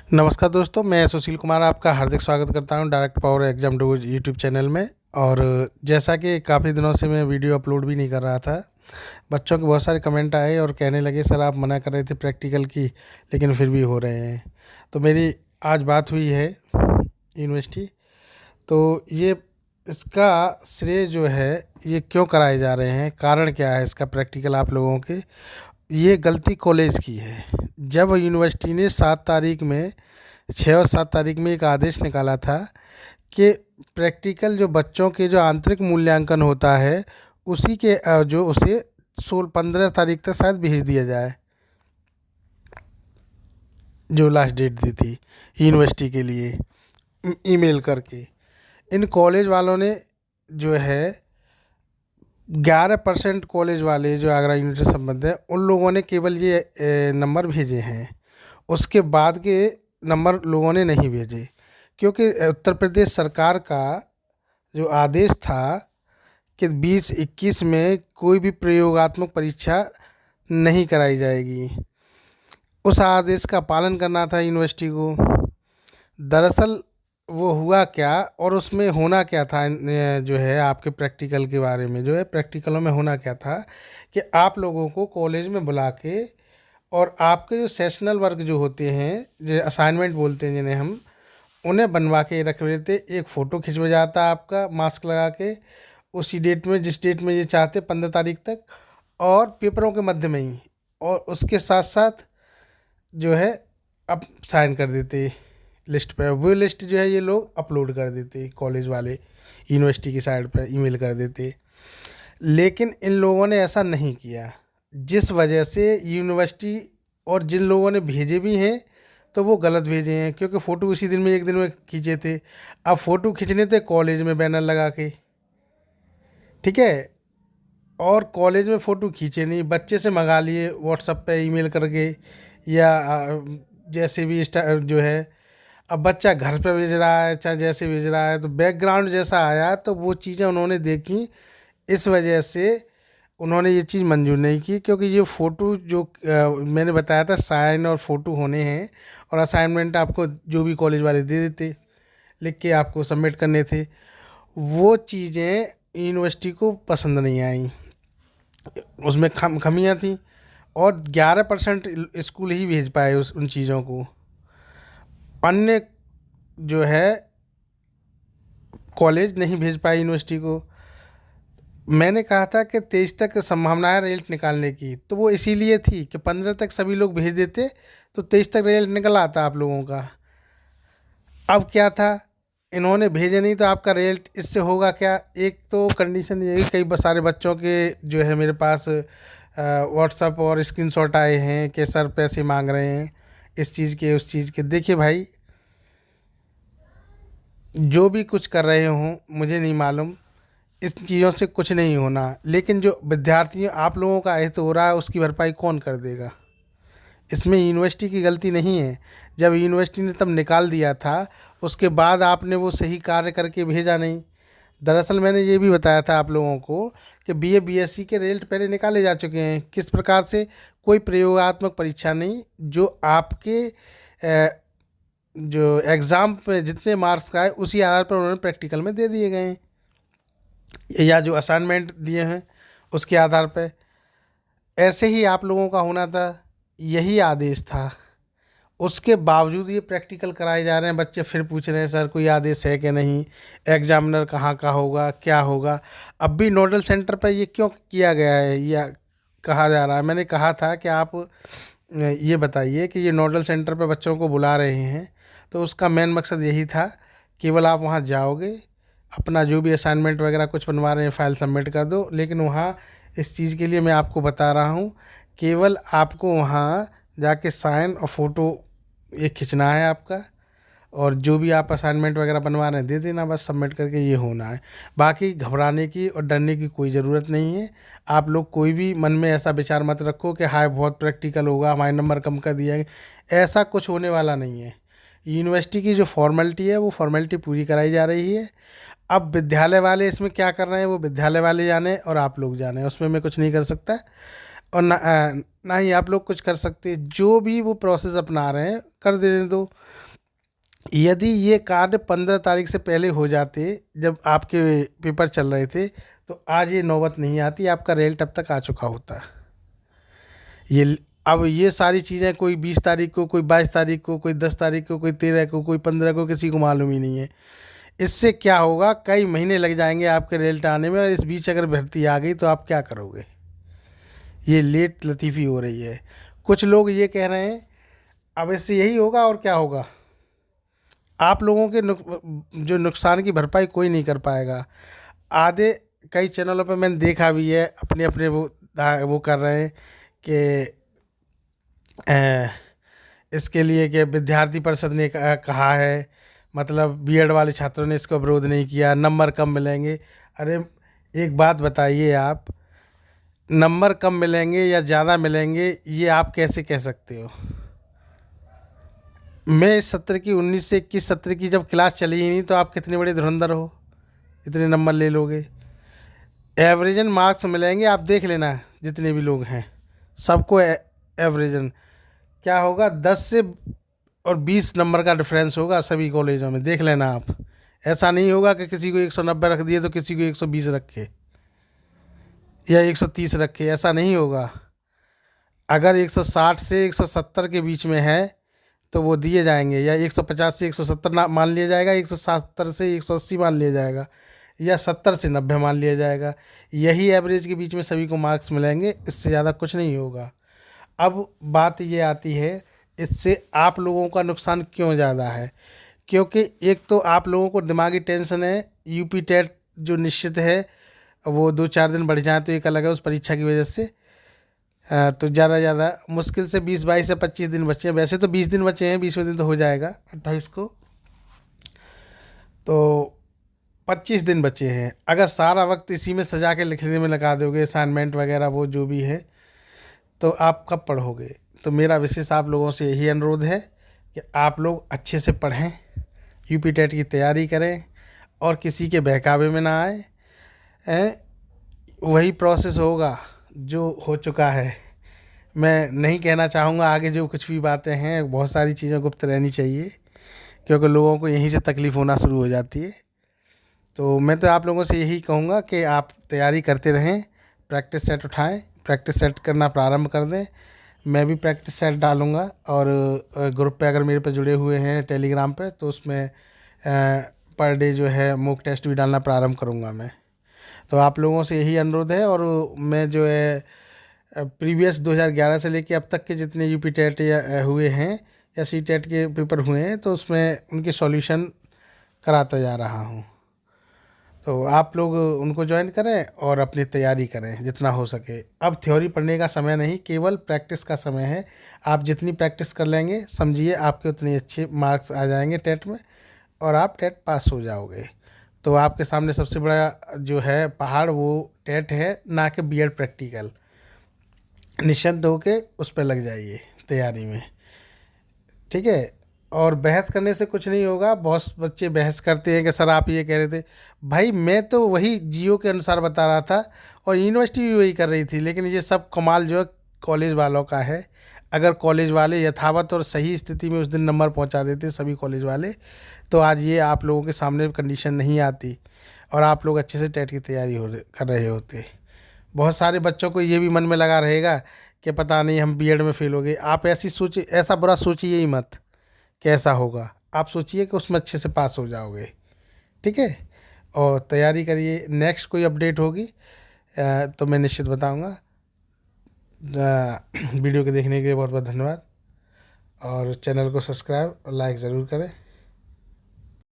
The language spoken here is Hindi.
नमस्कार दोस्तों, मैं सुशील कुमार आपका हार्दिक स्वागत करता हूं direct power exam do YouTube channel में। और जैसा कि काफ़ी दिनों से मैं वीडियो अपलोड भी नहीं कर रहा था, बच्चों के बहुत सारे कमेंट आए और कहने लगे सर आप मना कर रहे थे प्रैक्टिकल की, लेकिन फिर भी हो रहे हैं। तो मेरी आज बात हुई है यूनिवर्सिटी। तो ये इसका श्रेय जो है, ये क्यों कराए जा रहे हैं, कारण क्या है इसका प्रैक्टिकल आप लोगों के। ये गलती कॉलेज की है। जब यूनिवर्सिटी ने 7 तारीख में 6 और 7 तारीख में एक आदेश निकाला था कि प्रैक्टिकल जो बच्चों के जो आंतरिक मूल्यांकन होता है उसी के जो उसे 15 तारीख तक शायद भेज दिया जाए, जो लास्ट डेट दी थी यूनिवर्सिटी के लिए ईमेल करके। इन कॉलेज वालों ने जो है 11% कॉलेज वाले जो आगरा यूनिवर्सिटी से संबंध है उन लोगों ने केवल ये नंबर भेजे हैं। उसके बाद के नंबर लोगों ने नहीं भेजे, क्योंकि उत्तर प्रदेश सरकार का जो आदेश था कि 2021 में कोई भी प्रयोगात्मक परीक्षा नहीं कराई जाएगी, उस आदेश का पालन करना था यूनिवर्सिटी को। दरअसल वो हुआ क्या और उसमें होना क्या था, जो है आपके प्रैक्टिकल के बारे में जो है प्रैक्टिकलों में होना क्या था कि आप लोगों को कॉलेज में बुला के और आपके जो सेशनल वर्क जो होते हैं, जो असाइनमेंट बोलते हैं जिन्हें हम, उन्हें बनवा के रख लेते। एक फ़ोटो खिंचवा जाता आपका मास्क लगा के उसी डेट में जिस डेट में ये चाहते 15 तारीख तक, और पेपरों के मध्य में ही, और उसके साथ साथ जो है अब साइन कर देते लिस्ट पे। वो लिस्ट जो है ये लोग अपलोड कर देते कॉलेज वाले, यूनिवर्सिटी की साइट पे ईमेल कर देते। लेकिन इन लोगों ने ऐसा नहीं किया, जिस वजह से यूनिवर्सिटी और जिन लोगों ने भेजे भी हैं तो वो गलत भेजे हैं, क्योंकि फ़ोटो उसी दिन में एक दिन में खींचे थे। अब फ़ोटो खींचने थे कॉलेज में बैनर लगा के, ठीक है, और कॉलेज में फ़ोटो खींचे नहीं, बच्चे से मंगा लिए व्हाट्सएप पे ईमेल करके, या जैसे भी जो है। अब बच्चा घर पे भेज रहा है चाहे जैसे भेज रहा है, तो बैकग्राउंड जैसा आया तो वो चीज़ें उन्होंने देखी। इस वजह से उन्होंने ये चीज़ मंजूर नहीं की, क्योंकि ये फ़ोटो जो मैंने बताया था साइन और फ़ोटो होने हैं, और असाइनमेंट आपको जो भी कॉलेज वाले दे देते लिख के आपको सबमिट करने थे, वो चीज़ें यूनिवर्सिटी को पसंद नहीं आई। उसमें खमियाँ थी, और 11% स्कूल ही भेज पाए उन चीज़ों को। अन्य जो है कॉलेज नहीं भेज पाए यूनिवर्सिटी को। मैंने कहा था कि 23 तक संभावना है रिजल्ट निकालने की, तो वो इसीलिए थी कि 15 तक सभी लोग भेज देते तो 23 तक रिजल्ट निकल आता आप लोगों का। अब क्या था, इन्होंने भेजे नहीं तो आपका रिजल्ट इससे होगा क्या। एक तो कंडीशन ये है, कई सारे बच्चों के जो है मेरे पास व्हाट्सअप और स्क्रीनशॉट आए हैं कि सर पैसे मांग रहे हैं इस चीज़ के उस चीज़ के। देखिए भाई, जो भी कुछ कर रहे हों मुझे नहीं मालूम, इस चीज़ों से कुछ नहीं होना, लेकिन जो विद्यार्थी आप लोगों का अहित हो रहा है उसकी भरपाई कौन कर देगा। इसमें यूनिवर्सिटी की गलती नहीं है। जब यूनिवर्सिटी ने तब निकाल दिया था, उसके बाद आपने वो सही कार्य करके भेजा नहीं। दरअसल मैंने ये भी बताया था आप लोगों को कि बीए बीएससी के रिजल्ट पहले निकाले जा चुके हैं। किस प्रकार से, कोई प्रयोगात्मक परीक्षा नहीं, जो आपके जो एग्ज़ाम पे जितने मार्क्स का है उसी आधार पर उन्होंने प्रैक्टिकल में दे दिए गए हैं, या जो असाइनमेंट दिए हैं उसके आधार पे। ऐसे ही आप लोगों का होना था, यही आदेश था। उसके बावजूद ये प्रैक्टिकल कराए जा रहे हैं। बच्चे फिर पूछ रहे हैं सर कोई आदेश है कि नहीं, एग्जामिनर कहाँ का होगा, क्या होगा। अब भी नोडल सेंटर पर ये क्यों किया गया है या कहा जा रहा है। मैंने कहा था कि आप ये बताइए कि ये नोडल सेंटर पर बच्चों को बुला रहे हैं, तो उसका मेन मकसद यही था, केवल आप वहाँ जाओगे, अपना जो भी असाइनमेंट वगैरह कुछ बनवा रहे हैं फाइल सबमिट कर दो। लेकिन वहाँ इस चीज़ के लिए मैं आपको बता रहा हूँ, केवल आपको वहाँ जाके साइन और फ़ोटो ये खींचना है आपका, और जो भी आप असाइनमेंट वगैरह बनवा रहे हैं दे देना, बस सबमिट करके ये होना है। बाकी घबराने की और डरने की कोई ज़रूरत नहीं है। आप लोग कोई भी मन में ऐसा विचार मत रखो कि हाय बहुत प्रैक्टिकल होगा, हमारे नंबर कम कर दिया गया। ऐसा कुछ होने वाला नहीं है। यूनिवर्सिटी की जो फॉर्मेलिटी है वो फॉर्मेलिटी पूरी कराई जा रही है। अब विद्यालय वाले इसमें क्या कर रहे हैं वो विद्यालय वाले जाने और आप लोग जाने, उसमें मैं कुछ नहीं कर सकता, और ना ही आप लोग कुछ कर सकते। जो भी वो प्रोसेस अपना रहे हैं कर देने दो। यदि ये कार्य 15 तारीख से पहले हो जाते, जब आपके पेपर चल रहे थे, तो आज ये नौबत नहीं आती, आपका रिजल्ट अब तक आ चुका होता। ये अब ये सारी चीज़ें कोई 20 तारीख को, कोई 22 तारीख को, कोई 10 तारीख को, कोई 13 को, कोई 15 को, किसी को मालूम ही नहीं है। इससे क्या होगा, कई महीने लग जाएंगे आपके रिजल्ट आने में, और इस बीच अगर भर्ती आ गई तो आप क्या करोगे। ये लेट लतीफ़ी हो रही है। कुछ लोग ये कह रहे हैं अब इससे यही होगा और क्या होगा। आप लोगों के जो नुकसान की भरपाई कोई नहीं कर पाएगा। आधे कई चैनलों पे मैंने देखा भी है, अपने अपने वो कर रहे हैं कि अ, इसके लिए कि विद्यार्थी परिषद ने कहा है, मतलब बीएड वाले छात्रों ने इसका विरोध नहीं किया, नंबर कम मिलेंगे। अरे एक बात बताइए आप, नंबर कम मिलेंगे या ज़्यादा मिलेंगे, ये आप कैसे कह सकते हो। मैं इस सत्र की 19 से 21 सत्र की जब क्लास चली ही नहीं, तो आप कितने बड़े धुरंधर हो, इतने नंबर ले लोगे। एवरेजन मार्क्स मिलेंगे, आप देख लेना जितने भी लोग हैं सबको एवरेजन क्या होगा, 10 से और 20 नंबर का डिफरेंस होगा सभी कॉलेजों में, देख लेना आप। ऐसा नहीं होगा कि किसी को 190 रख दिए तो किसी को 120 रखे या 130 रखे, ऐसा नहीं होगा। अगर 160 से 170 के बीच में है तो वो दिए जाएंगे, या 150 से 170 ना मान लिया जाएगा, 170 से 180 मान लिया जाएगा, या 70 से 90 मान लिया जाएगा। यही एवरेज के बीच में सभी को मार्क्स मिलेंगे, इससे ज़्यादा कुछ नहीं होगा। अब बात ये आती है, इससे आप लोगों का नुकसान क्यों ज़्यादा है। क्योंकि एक तो आप लोगों को दिमागी टेंशन है, यूपी टेट जो निश्चित है वो 2-4 दिन बढ़ जाए तो एक अलग है, उस परीक्षा की वजह से। तो ज़्यादा मुश्किल से 20-22 से 25 दिन बचे हैं, वैसे तो 20 दिन बचे हैं, 20वें दिन तो हो जाएगा 28 को, तो 25 दिन बचे हैं। अगर सारा वक्त इसी में सजा के लिखने में लगा दोगे, असाइनमेंट वगैरह वो जो भी है, तो आप कब पढ़ोगे। तो मेरा विशेष आप लोगों से यही अनुरोध है कि आप लोग अच्छे से पढ़ें, यूपी टेट की तैयारी करें, और किसी के बहकावे में ना आए। वही प्रोसेस होगा जो हो चुका है। मैं नहीं कहना चाहूँगा आगे जो कुछ भी बातें हैं, बहुत सारी चीज़ें गुप्त रहनी चाहिए, क्योंकि लोगों को यहीं से तकलीफ़ होना शुरू हो जाती है। तो मैं तो आप लोगों से यही कहूँगा कि आप तैयारी करते रहें, प्रैक्टिस सेट उठाएं, प्रैक्टिस सेट करना प्रारंभ कर दें। मैं भी प्रैक्टिस सेट डालूँगा, और ग्रुप पे अगर मेरे पे जुड़े हुए हैं टेलीग्राम पे, तो उसमें पर डे जो है मॉक टेस्ट भी डालना प्रारंभ करूँगा मैं। तो आप लोगों से यही अनुरोध है। और मैं जो है प्रीवियस 2011 से लेके अब तक के जितने यूपी टेट या हुए हैं या सी टेट के पेपर हुए हैं, तो उसमें उनके सॉल्यूशन कराता जा रहा हूँ। तो आप लोग उनको ज्वाइन करें और अपनी तैयारी करें जितना हो सके। अब थ्योरी पढ़ने का समय नहीं, केवल प्रैक्टिस का समय है। आप जितनी प्रैक्टिस कर लेंगे, समझिए आपके उतने अच्छे मार्क्स आ जाएंगे टेट में, और आप टेट पास हो जाओगे। तो आपके सामने सबसे बड़ा जो है पहाड़, वो टेट है, ना कि बीएड प्रैक्टिकल। निश्चिंत होके उस पर लग जाइए तैयारी में, ठीक है। और बहस करने से कुछ नहीं होगा। बहुत बच्चे बहस करते हैं कि सर आप ये कह रहे थे, भाई मैं तो वही जियो के अनुसार बता रहा था, और यूनिवर्सिटी भी वही कर रही थी। लेकिन ये सब कमाल जो है कॉलेज वालों का है। अगर कॉलेज वाले यथावत और सही स्थिति में उस दिन नंबर पहुंचा देते सभी कॉलेज वाले, तो आज ये आप लोगों के सामने कंडीशन नहीं आती, और आप लोग अच्छे से टेट की तैयारी कर रहे होते। बहुत सारे बच्चों को ये भी मन में लगा रहेगा कि पता नहीं हम बीएड में फेल हो गए। आप ऐसी सोचिए, ऐसा बुरा सोचिए ही मत कि ऐसा होगा। आप सोचिए कि उसमें अच्छे से पास हो जाओगे, ठीक है। और तैयारी करिए। नेक्स्ट कोई अपडेट होगी तो मैं निश्चित बताऊंगा। वीडियो के देखने के लिए बहुत बहुत धन्यवाद, और चैनल को सब्सक्राइब और लाइक ज़रूर करें।